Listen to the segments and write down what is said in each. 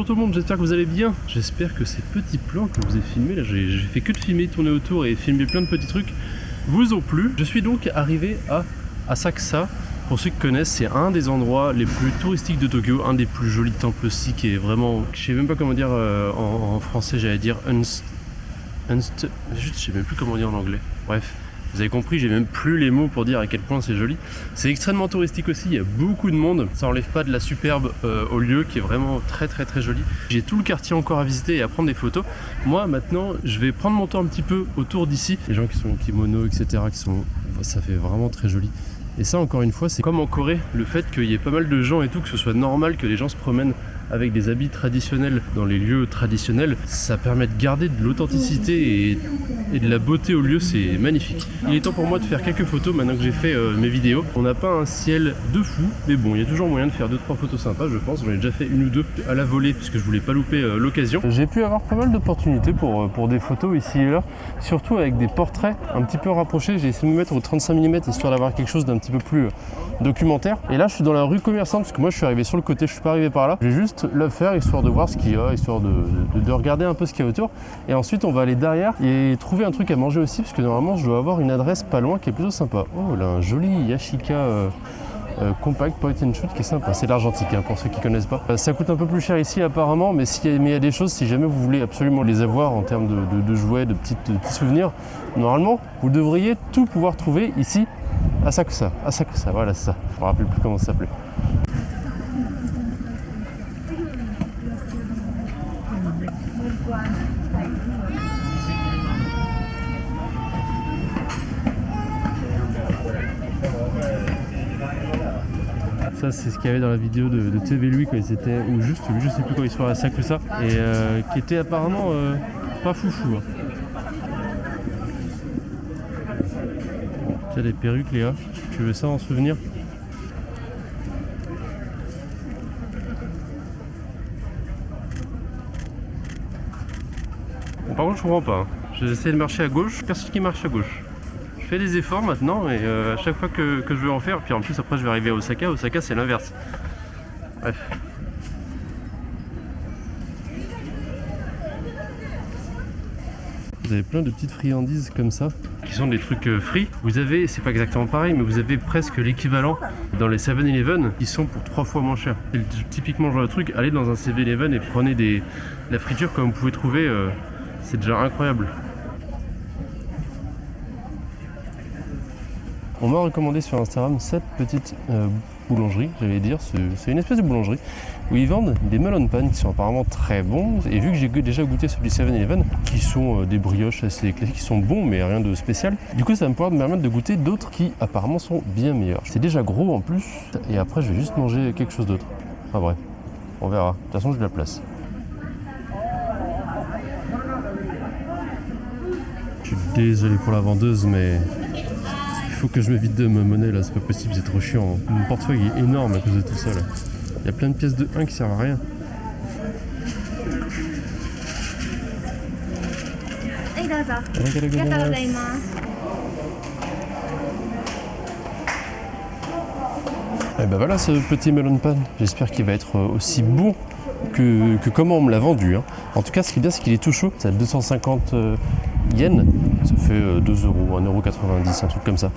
Bonjour tout le monde, j'espère que vous allez bien. J'espère que ces petits plans que je vous ai filmés, là j'ai fait que de filmer, tourner autour et filmer plein de petits trucs, vous ont plu. Je suis donc arrivé à Asakusa. Pour ceux qui connaissent, c'est un des endroits les plus touristiques de Tokyo, un des plus jolis temples aussi, qui est vraiment, je sais même pas comment dire en français, j'allais dire je sais même plus comment dire en anglais. Bref. Vous avez compris, j'ai même plus les mots pour dire à quel point c'est joli. C'est extrêmement touristique aussi, il y a beaucoup de monde. Ça enlève pas de la superbe au lieu qui est vraiment très joli. J'ai tout le quartier encore à visiter et à prendre des photos. Moi maintenant, je vais prendre mon temps un petit peu autour d'ici. Les gens qui sont en kimono, etc. Ça fait vraiment très joli. Et ça encore une fois, c'est comme en Corée, le fait qu'il y ait pas mal de gens et tout, que ce soit normal que les gens se promènent avec des habits traditionnels dans les lieux traditionnels, ça permet de garder de l'authenticité et de la beauté au lieu, c'est magnifique. Il est temps pour moi de faire quelques photos maintenant que j'ai fait mes vidéos. On n'a pas un ciel de fou, mais bon, il y a toujours moyen de faire 2-3 photos sympas, je pense. J'en ai déjà fait une ou deux à la volée, parce que je voulais pas louper l'occasion. J'ai pu avoir pas mal d'opportunités pour des photos ici et là, surtout avec des portraits un petit peu rapprochés. J'ai essayé de me mettre au 35 mm, histoire d'avoir quelque chose d'un petit peu plus documentaire. Et là, je suis dans la rue commerçante, parce que moi, je suis arrivé sur le côté, je suis pas arrivé par là. Je vais juste le faire, histoire de voir ce qu'il y a, histoire de regarder un peu ce qu'il y a autour. Et ensuite, on va aller derrière et trouver un truc à manger aussi, parce que normalement, je dois avoir une adresse pas loin qui est plutôt sympa. Oh, là, un joli Yashika compact point and shoot qui est sympa. C'est l'argentique, hein, pour ceux qui connaissent pas. Ça coûte un peu plus cher ici, apparemment, mais il y a des choses, si jamais vous voulez absolument les avoir en termes de jouets, de petits souvenirs, normalement, vous devriez tout pouvoir trouver ici. Asakusa, voilà, c'est ça. Je me rappelle plus comment ça s'appelait. Ça, c'est ce qu'il y avait dans la vidéo de TV lui quand ils étaient, ou juste lui, je sais plus quand ils sont à Asakusa, et qui était apparemment pas foufou. Hein. Tiens, des perruques, Léa, tu veux ça en souvenir? Bon, par contre, je comprends pas. Hein. J'essaie de marcher à gauche, personne qui marche à gauche. Je fais des efforts maintenant et à chaque fois que je veux en faire, puis en plus après je vais arriver à Osaka, c'est l'inverse. Bref. Vous avez plein de petites friandises comme ça, qui sont des trucs frits. Vous avez, c'est pas exactement pareil, mais vous avez presque l'équivalent dans les 7-Eleven, qui sont pour 3 fois moins cher. C'est typiquement genre de truc, allez dans un 7-Eleven et prenez la friture comme vous pouvez trouver, c'est déjà incroyable. On m'a recommandé sur Instagram cette petite boulangerie, j'allais dire, c'est une espèce de boulangerie où ils vendent des melon pan qui sont apparemment très bons. Et vu que j'ai déjà goûté celui du 7-Eleven, qui sont des brioches assez classiques, qui sont bons mais rien de spécial, du coup ça va me pouvoir me permettre de goûter d'autres qui apparemment sont bien meilleurs. C'est déjà gros en plus, et après je vais juste manger quelque chose d'autre. Enfin bref, on verra. De toute façon j'ai de la place. Je suis désolé pour la vendeuse, mais faut que je me vide de ma monnaie là, c'est pas possible, c'est trop chiant. Mon portefeuille est énorme à cause de tout ça là. Il y a plein de pièces de 1 qui servent à rien. Et ben voilà ce petit melon pan, j'espère qu'il va être aussi bon que comment on me l'a vendu. Hein. En tout cas, ce qui est bien, c'est qu'il est tout chaud, c'est à 250 yens, ça fait 2 €, 1,90 €, un truc comme ça.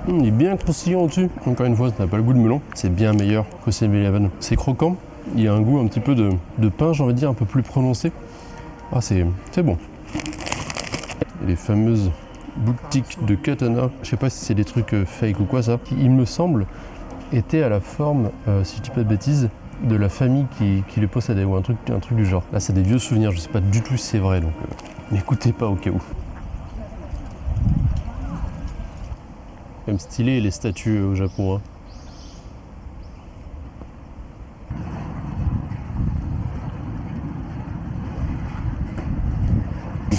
Il est bien croustillant au-dessus. Encore une fois, ça n'a pas le goût de melon. C'est bien meilleur que 7-Eleven. C'est croquant. Il y a un goût un petit peu de pain, j'ai envie de dire, un peu plus prononcé. Ah, c'est bon. Et les fameuses boutiques de katana. Je sais pas si c'est des trucs fake ou quoi ça. Qui, il me semble, étaient à la forme, si je dis pas de bêtises, de la famille qui les possédait ou un truc du genre. Là, c'est des vieux souvenirs. Je sais pas du tout si c'est vrai, donc n'écoutez pas au cas où. Même stylé les statues au Japon. Hein.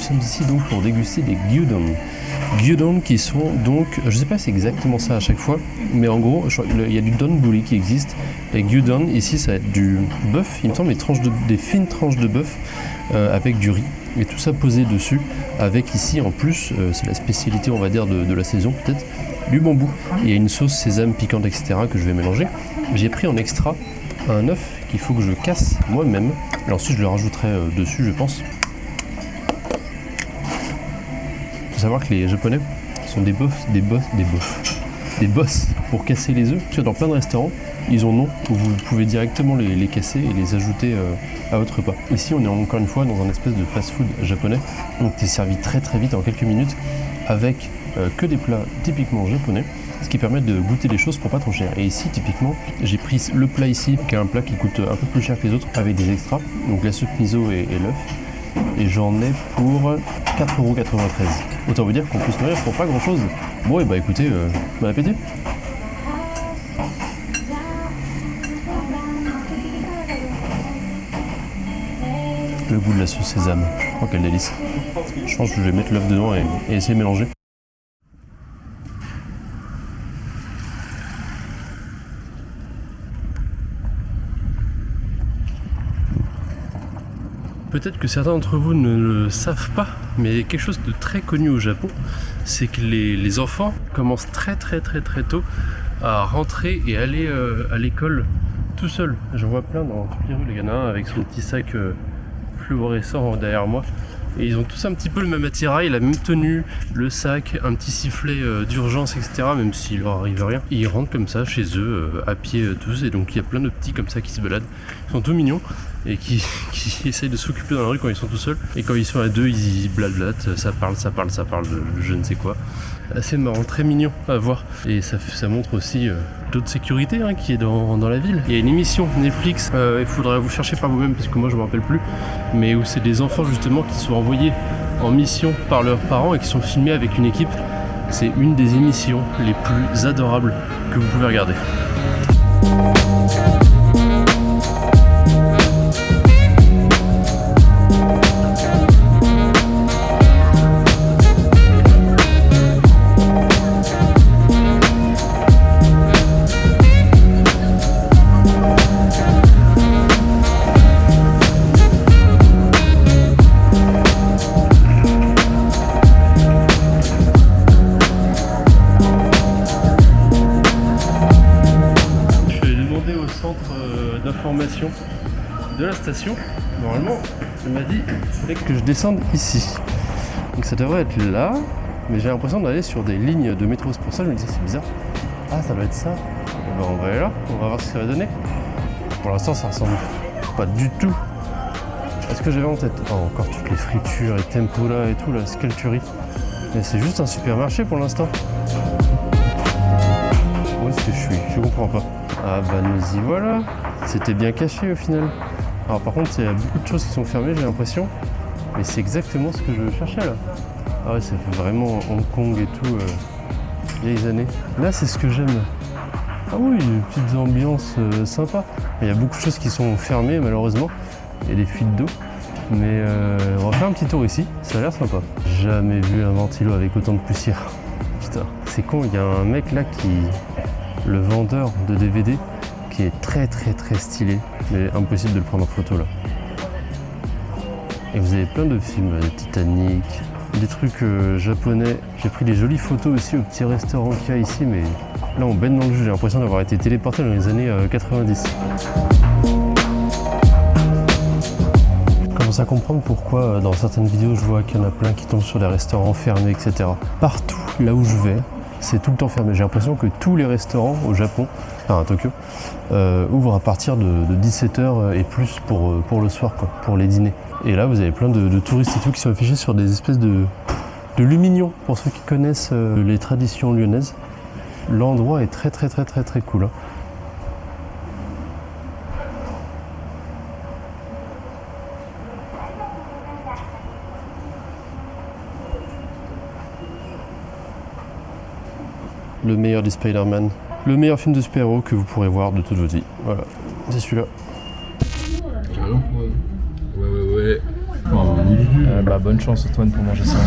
sommes ici donc pour déguster des gyudon. Gyudon qui sont donc, je sais pas si c'est exactement ça à chaque fois, mais en gros, il y a du donburi qui existe. Les gyudon, ici, ça va être du bœuf, il me semble, des fines tranches de bœuf avec du riz. Et tout ça posé dessus, avec ici en plus, c'est la spécialité on va dire de la saison peut-être, du bambou. Il y a une sauce sésame piquante etc. que je vais mélanger. J'ai pris en extra un œuf qu'il faut que je casse moi-même. Et ensuite je le rajouterai dessus je pense. Il faut savoir que les japonais sont des boss pour casser les œufs. Parce que dans plein de restaurants, ils en ont où vous pouvez directement les casser et les ajouter à votre repas. Ici, on est encore une fois dans un espèce de fast-food japonais. Donc, tu es servi très très vite en quelques minutes avec que des plats typiquement japonais, ce qui permet de goûter les choses pour pas trop cher. Et ici, typiquement, j'ai pris le plat ici, qui est un plat qui coûte un peu plus cher que les autres, avec des extras. Donc la soupe miso et l'œuf. Et j'en ai pour 4,93€. Autant vous dire qu'on peut se nourrir pour pas grand chose. Bon, et bah écoutez, bon appétit. Le goût de la sauce sésame. Oh, quel délice. Je pense que je vais mettre l'œuf dedans et essayer de mélanger. Peut-être que certains d'entre vous ne le savent pas, mais quelque chose de très connu au Japon, c'est que les enfants commencent très tôt à rentrer et aller à l'école tout seuls. J'en vois plein dans toutes les rues, il y en a un avec son petit sac fluorescent derrière moi. Et ils ont tous un petit peu le même attirail, la même tenue, le sac, un petit sifflet d'urgence, etc. Même s'il leur arrive rien. Et ils rentrent comme ça chez eux, à pied tous. Et donc il y a plein de petits comme ça qui se baladent. Ils sont tout mignons et qui essayent de s'occuper dans la rue quand ils sont tout seuls. Et quand ils sont à deux, ils blablatent, ça parle de je ne sais quoi. Assez marrant, très mignon à voir. Et ça montre aussi d'autres sécurité qui est dans la ville. Il y a une émission Netflix, il faudrait vous chercher par vous-même parce que moi je me rappelle plus, mais où c'est des enfants justement qui sont envoyés en mission par leurs parents et qui sont filmés avec une équipe. C'est une des émissions les plus adorables que vous pouvez regarder. D'information de la station. Normalement, elle m'a dit que je descende ici. Donc ça devrait être là, mais j'ai l'impression d'aller sur des lignes de métro. C'est pour ça que je me disais c'est bizarre. Ah, ça doit être ça. Ben, on va aller là, on va voir ce que ça va donner. Pour l'instant, ça ressemble pas du tout à ce que j'avais en tête. Oh, encore toutes les fritures et tempura et tout, la sculpturie. Mais c'est juste un supermarché pour l'instant. Où est-ce que je suis? Je comprends pas. Ah bah nous y voilà. C'était bien caché au final. Alors par contre, il y a beaucoup de choses qui sont fermées, j'ai l'impression. Mais c'est exactement ce que je cherchais là. Ah ouais, ça fait vraiment Hong Kong et tout, vieilles années. Là, c'est ce que j'aime. Ah oui, des petites ambiances sympas. Il y a beaucoup de choses qui sont fermées malheureusement. Il y a des fuites d'eau. Mais on va faire un petit tour ici, ça a l'air sympa. Jamais vu un ventilo avec autant de poussière. Putain, c'est con, il y a un mec là le vendeur de DVD, qui est très stylé, mais impossible de le prendre en photo là. Et vous avez plein de films, Titanic, des trucs japonais. J'ai pris des jolies photos aussi au petit restaurant qu'il y a ici, mais là on baigne dans le jus, j'ai l'impression d'avoir été téléporté dans les années 90. Je commence à comprendre pourquoi dans certaines vidéos je vois qu'il y en a plein qui tombent sur des restaurants fermés, etc. Partout là où je vais, c'est tout le temps fermé. J'ai l'impression que tous les restaurants au Japon, enfin à Tokyo, ouvrent à partir de 17h et plus pour le soir, quoi, pour les dîners. Et là, vous avez plein de touristes et tout qui sont affichés sur des espèces de lumignons, pour ceux qui connaissent les traditions lyonnaises. L'endroit est très cool. Hein. Le meilleur des Spider-Man, le meilleur film de super-héros que vous pourrez voir de toute votre vie. Voilà, c'est celui-là. Ouais. Oh, Bah bonne chance Antoine pour manger ça.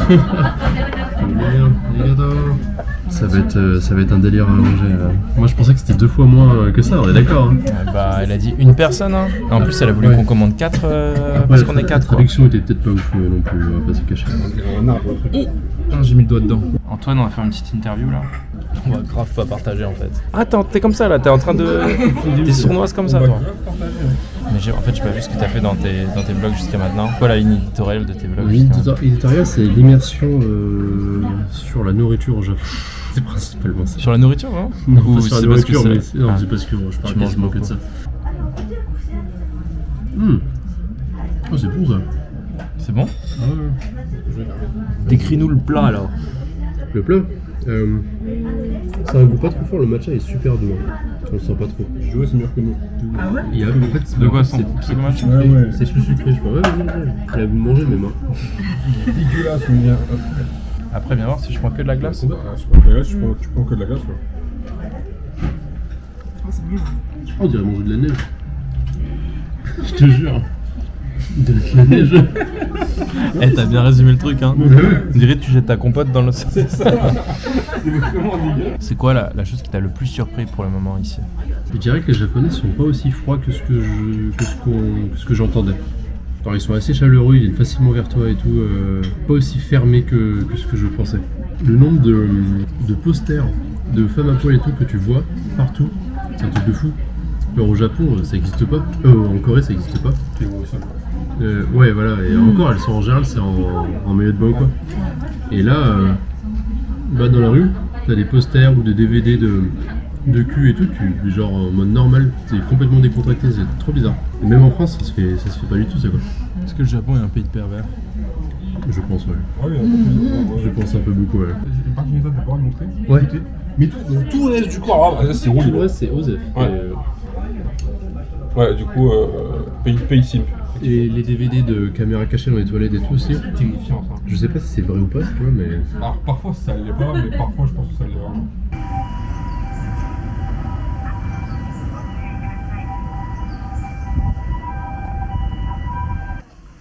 Ça va être un délire à manger. Moi je pensais que c'était 2 fois moins que ça, on est d'accord. Hein. Bah elle a dit une personne hein. En plus elle a voulu qu'on commande 4 parce qu'on est 4. La traduction était peut-être pas ouf non plus, on va pas se cacher. J'ai mis le doigt dedans. Antoine on va faire une petite interview là. On va grave pas partager en fait. Attends, t'es comme ça là, t'es en train de... T'es sournoise comme ça toi. Mais en fait j'ai pas vu ce que t'as fait dans tes vlogs jusqu'à maintenant. Quoi la ligne éditoriale de tes vlogs? L'éditorial c'est l'immersion sur la nourriture au Japon. C'est principalement ça. Sur la nourriture hein? Non, ou pas sur la nourriture, mais c'est parce que je parle quasiment que de ça. Oh c'est bon ça. C'est bon? Ah ouais. Décris-nous le plat alors. Le plat ça a un goût pas trop fort, le matcha est super doux. On le sent pas trop. Je vois c'est meilleur que nous. Ah ouais? En fait, de quoi c'est le matcha? Ouais. C'est plus sucré je crois. Ouais, vas-y. Elle a mangé mes mains. Dégueulasse, on vient. Après viens voir si je prends que de la glace. Je prends que de la glace, tu prends que de la glace quoi. On dirait manger de la neige. Je te jure. De la neige. Eh t'as bien résumé le truc hein. On dirait que tu jettes ta compote dans le... C'est ça. C'est quoi la chose qui t'a le plus surpris pour le moment ici? Je dirais que les Japonais sont pas aussi froids que ce que j'entendais. Alors, ils sont assez chaleureux, ils viennent facilement vers toi et tout, pas aussi fermés que ce que je pensais. Le nombre de posters de femmes à poil et tout que tu vois partout, c'est un truc de fou. Alors, au Japon, ça n'existe pas. En Corée, ça n'existe pas. Ouais, voilà. Et encore, elles sont en général, c'est en maillot de bain ou quoi. Et là, dans la rue, t'as des posters ou des DVD de cul et tout, genre en mode normal, t'es complètement décontracté, c'est trop bizarre. Et même en France, ça se fait pas du tout ça quoi. Est-ce que le Japon est un pays de pervers? Je pense ouais. Ouais, Je pense un peu beaucoup ouais. Une partie de ça, tu pourras le montrer? Ouais. Mais tout le reste du corps, ça c'est roule. Tout le reste c'est OSEF. Ouais, du coup, pays cible. Et les DVD de caméra cachée dans les toilettes et tout aussi. C'est terrifiant ça. Je sais pas si c'est vrai ou pas, tu vois, mais. Alors parfois ça l'est pas, mais parfois je pense que ça l'est vraiment.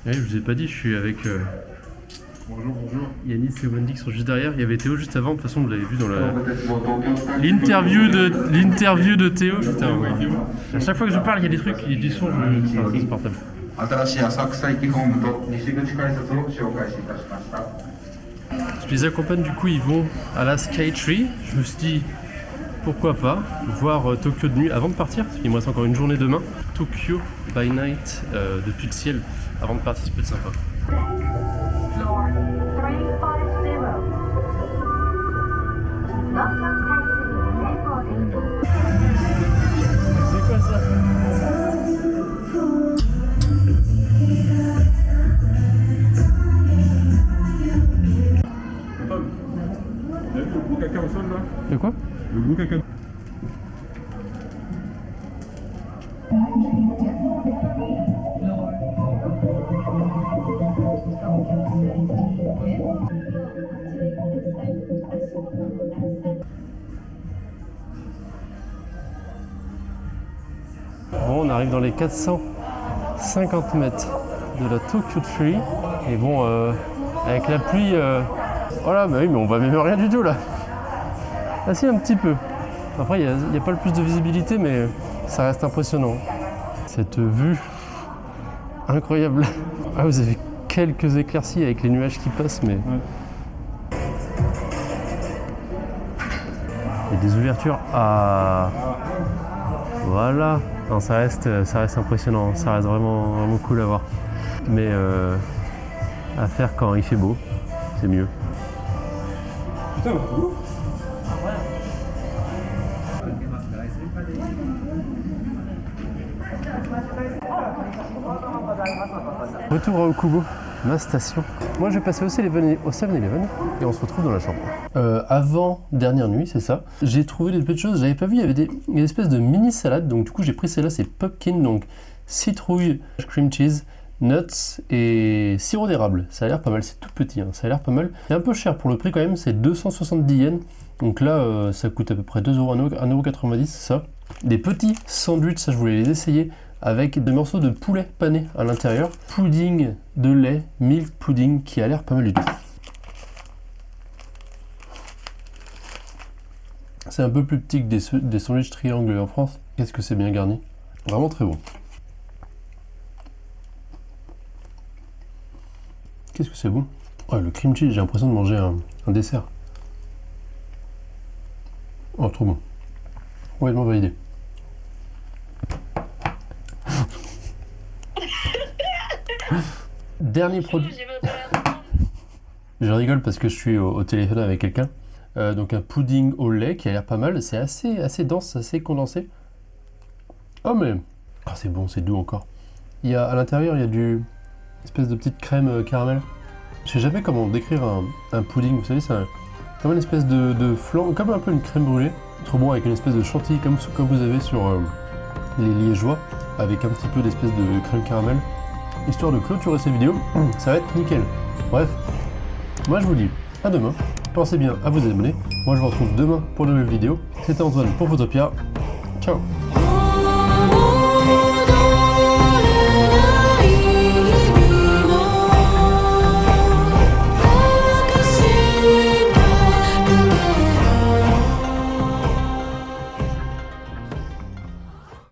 Ouais, je vous ai pas dit, je suis avec. Bonjour. Yanis et Wendy qui sont juste derrière. Il y avait Théo juste avant, de toute façon, vous l'avez vu dans l'interview de Théo. Putain, ouais. À chaque fois que je parle, il y a des trucs, il y a du son, je c'est portable. Je les accompagne, du coup, ils vont à la Skytree. Je me suis dit, pourquoi pas, voir Tokyo de nuit avant de partir, parce qu'il me reste encore une journée demain. Tokyo by night, depuis le ciel, avant de partir, ça peut être sympa. C'est quoi ça? Le gros caca au sol là? De quoi? Le gros caca. Bon, on arrive dans les 450 mètres de la Tokyo Tree. Et bon, avec la pluie... Voilà, bah oui, mais on voit même rien du tout là. Ah si, un petit peu. Après, il n'y a pas le plus de visibilité, mais ça reste impressionnant. Cette vue incroyable. Ah, vous avez quelques éclaircies avec les nuages qui passent, mais... Ouais. Il y a des ouvertures à... Voilà. Non, ça reste impressionnant, ça reste vraiment cool à voir. Mais à faire quand il fait beau, c'est mieux. Putain, ouf. Retour à Okubo, ma station. Moi je vais passer au 7-Eleven et on se retrouve dans la chambre. Avant dernière nuit, c'est ça. J'ai trouvé des petites choses, j'avais pas vu, il y avait une espèce de mini salade, donc du coup j'ai pris celle-là, c'est pumpkin, donc citrouille, cream cheese, nuts et sirop d'érable. Ça a l'air pas mal, c'est tout petit, hein. Ça a l'air pas mal. C'est un peu cher pour le prix quand même, c'est 270 yens. Donc là, ça coûte à peu près 2 €, 1,90 €, c'est ça. Des petits sandwichs, ça je voulais les essayer. avec des morceaux de poulet pané à l'intérieur. Pudding de lait, milk pudding, qui a l'air pas mal du tout. C'est un peu plus petit que des sandwichs triangles en France. Qu'est-ce que c'est bien garni. Vraiment très bon. Qu'est-ce que c'est bon. Oh, le cream cheese, j'ai l'impression de manger un dessert. Oh, trop bon. Complètement validé. Dernier produit. Je rigole parce que je suis au téléphone avec quelqu'un. Donc un pudding au lait qui a l'air pas mal. C'est assez dense, assez condensé. Oh mais... Ah, c'est bon, c'est doux encore. À l'intérieur, il y a du... espèce de petite crème caramel. Je sais jamais comment décrire un pudding. Vous savez, c'est comme une espèce de flan, comme un peu une crème brûlée. Trop bon avec une espèce de chantilly comme vous avez sur les liégeois. Avec un petit peu d'espèce de crème caramel. Histoire de clôturer cette vidéo, ça va être nickel. Bref, moi je vous dis à demain. Pensez bien à vous abonner. Moi je vous retrouve demain pour une nouvelle vidéo. C'était Antoine pour Photopia. Ciao.